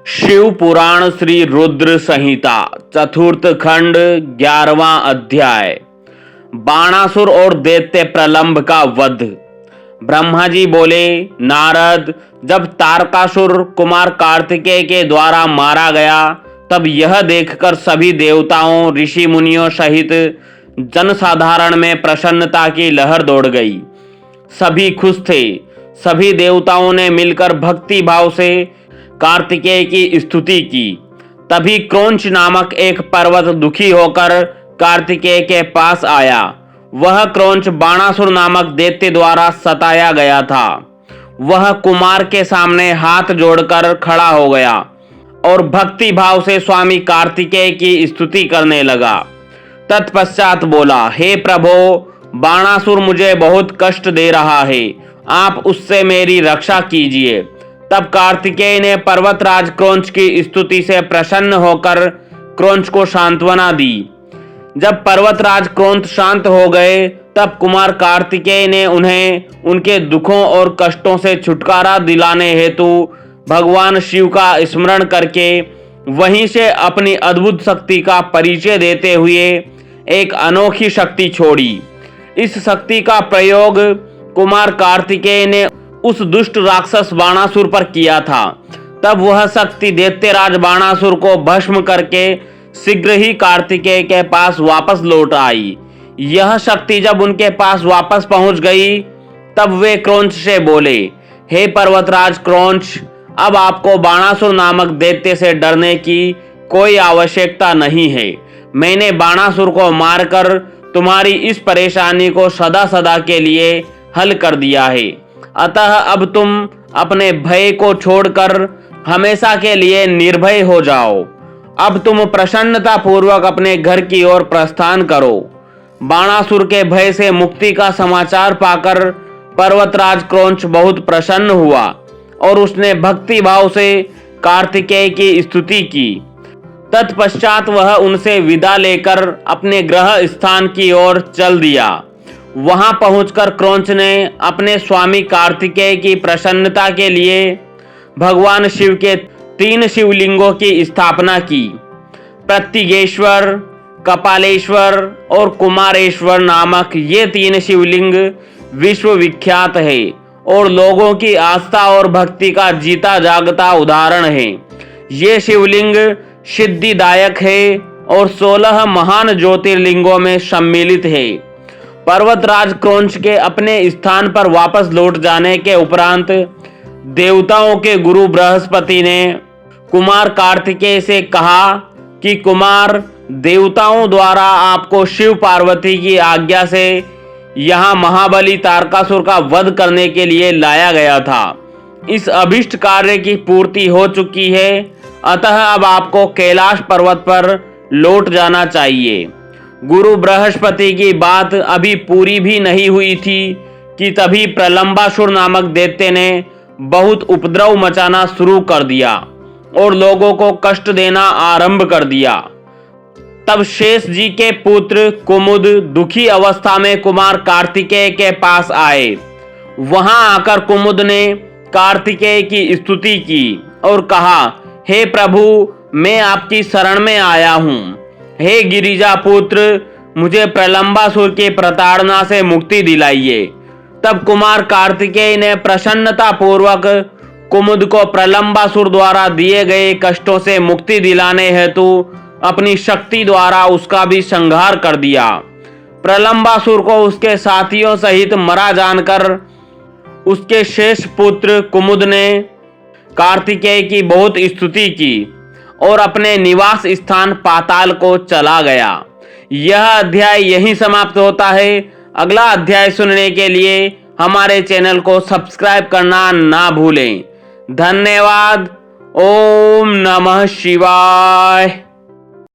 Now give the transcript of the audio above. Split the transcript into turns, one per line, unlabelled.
शिव पुराण श्री रुद्र संहिता चतुर्थ खंड 11वां अध्याय। बाणासुर और दैत्य प्रलंब का वध। ब्रह्मा जी बोले, नारद, जब तारकासुर कुमार कार्तिकेय के द्वारा मारा गया तब यह देखकर सभी देवताओं, ऋषि मुनियों सहित जनसाधारण में प्रसन्नता की लहर दौड़ गई। सभी खुश थे। सभी देवताओं ने मिलकर भक्ति भाव से कार्तिकेय की स्तुति की। तभी क्रौंच नामक एक पर्वत दुखी होकर कार्तिकेय के पास आया। वह क्रौंच बाणासुर नामक दैत्य द्वारा सताया गया था। वह कुमार के सामने हाथ जोड़कर खड़ा हो गया और भक्ति भाव से स्वामी कार्तिकेय की स्तुति करने लगा। तत्पश्चात बोला, हे प्रभो, बाणासुर मुझे बहुत कष्ट दे रहा है, आप उससे मेरी रक्षा कीजिए। तब कार्तिकेय ने पर्वतराज क्रौंच की स्तुति से प्रसन्न होकर क्रौंच को सांत्वना दी। जब पर्वतराज क्रौंच शांत हो गए तब कुमार कार्तिकेय ने उन्हें उनके दुखों और कष्टों से छुटकारा दिलाने हेतु भगवान शिव का स्मरण करके वहीं से अपनी अद्भुत शक्ति का परिचय देते हुए एक अनोखी शक्ति छोड़ी। इस शक्ति का प्रयोग कुमार कार्तिकेय ने उस दुष्ट राक्षस बाणासुर पर किया था। तब वह शक्ति दैत्यराज बाणासुर को भस्म करके शीघ्र ही कार्तिकेय के पास वापस लौट आई। यह शक्ति जब उनके पास वापस पहुंच गई तब वे क्रौंच से बोले, हे पर्वतराज क्रौंच, अब आपको बाणासुर नामक दैत्य से डरने की कोई आवश्यकता नहीं है। मैंने बाणासुर को मारकर तुम्हारी इस परेशानी को सदा सदा के लिए हल कर दिया है। अतः अब तुम अपने भय को छोड़कर हमेशा के लिए निर्भय हो जाओ। अब तुम प्रसन्नता पूर्वक अपने घर की ओर प्रस्थान करो। बाणासुर के भय से मुक्ति का समाचार पाकर पर्वतराज क्रौंच बहुत प्रसन्न हुआ और उसने भक्ति भाव से कार्तिकेय की स्तुति की। तत्पश्चात वह उनसे विदा लेकर अपने ग्रह स्थान की ओर चल दिया। वहां पहुंचकर क्रौंच ने अपने स्वामी कार्तिकेय की प्रसन्नता के लिए भगवान शिव के 3 शिवलिंगों की स्थापना की। प्रत्यगेश्वर, कपालेश्वर और कुमारेश्वर नामक ये 3 शिवलिंग विश्व विख्यात है और लोगों की आस्था और भक्ति का जीता जागता उदाहरण है। ये शिवलिंग सिद्धिदायक है और 16 महान ज्योतिर्लिंगों में सम्मिलित है। पर्वतराज क्रौंच के अपने स्थान पर वापस लौट जाने के उपरांत देवताओं के गुरु बृहस्पति ने कुमार कार्तिकेय से कहा कि कुमार, देवताओं द्वारा आपको शिव पार्वती की आज्ञा से यहाँ महाबली तारकासुर का वध करने के लिए लाया गया था। इस अभिष्ट कार्य की पूर्ति हो चुकी है, अतः अब आपको कैलाश पर्वत पर लौट जाना चाहिए। गुरु बृहस्पति की बात अभी पूरी भी नहीं हुई थी कि तभी प्रलंबासुर नामक दैत्य ने बहुत उपद्रव मचाना शुरू कर दिया और लोगों को कष्ट देना आरंभ कर दिया। तब शेष जी के पुत्र कुमुद दुखी अवस्था में कुमार कार्तिकेय के पास आए। वहां आकर कुमुद ने कार्तिकेय की स्तुति की और कहा, हे प्रभु, मैं आपकी शरण में आया हूँ। हे गिरिजा पुत्र, मुझे प्रलंबासुर की प्रताड़ना से मुक्ति दिलाइए। तब कुमार कार्तिकेय ने प्रसन्नता पूर्वक कुमुद को प्रलंबासुर द्वारा दिए गए कष्टों से मुक्ति दिलाने हेतु अपनी शक्ति द्वारा उसका भी संहार कर दिया। प्रलंबासुर को उसके साथियों सहित मरा जानकर उसके शेष पुत्र कुमुद ने कार्तिकेय की बहुत स्तुति की और अपने निवास स्थान पाताल को चला गया। यह अध्याय यहीं समाप्त होता है। अगला अध्याय सुनने के लिए हमारे चैनल को सब्सक्राइब करना ना भूलें। धन्यवाद। ओम नमः शिवाय।